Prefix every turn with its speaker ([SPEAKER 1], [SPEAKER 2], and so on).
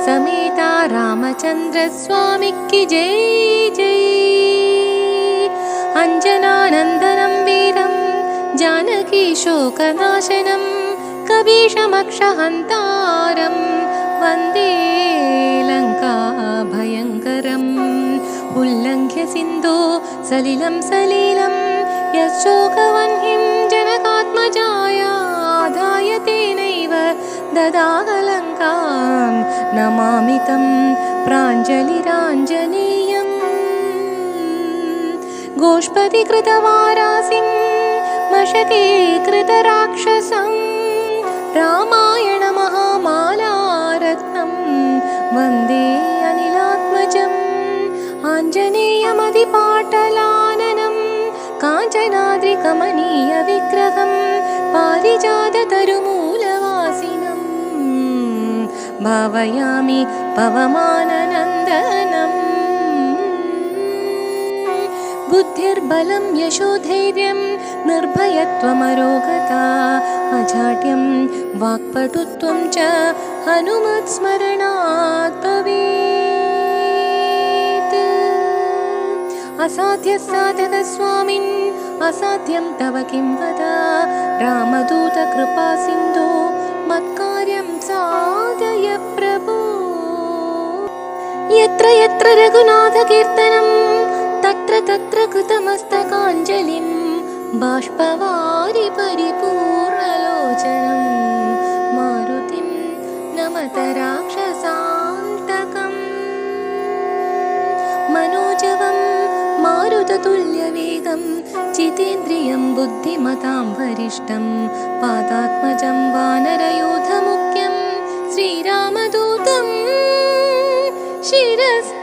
[SPEAKER 1] समेता रामचंद्र स्वामी की जय जय। अंजनानंदनं वीरं जानकी शोकनाशनं कपीशमक्षहन्तारं वन्दे लंका भयंकरम्। उल्लङ्घ्य सिन्धो सलिलं सलीलं यशोकवह्निं जनकात्मजायाधाय तेनैव ददाह लङ्कां नमामि तं प्राञ्जलिराञ्जनेयम्। गोष्पतिकृतवारासिं मशकीकृतराक्षसं रामायणमहामालारत्नं वन्दे अनिलात्मजम्। आञ्जनेयमधिपाटलाननं काञ्चनाद्रिकमनीयविग्रहं पारिजाततरुमूलवासिनं भावयामि पवमाननन्दनम्। बुद्धिर्बलं यशोधैर्यं निर्भयत्वमरोगता अजाड्यं वाक्पटुत्वं च हनुमत्स्मरणात् भवेत्। असाध्यसाधकस्वामिन् असाध्यं तव किं वद रामदूतकृपासिन्धो मत्कार्यं साधय प्रभो। यत्र यत्र रघुनाथकीर्तनं तत्र तत्र कृतमस्तकाञ्जलिं बाष्पवारि परिपूर्णलोचनं मारुतिं नमत राक्षसान्तकम्। मनोजवं मारुततुल्यवेगं जितेन्द्रियं बुद्धिमतां वरिष्ठं पादात्मजं वानरयूथमुख्यं श्रीरामदूतं शिरसा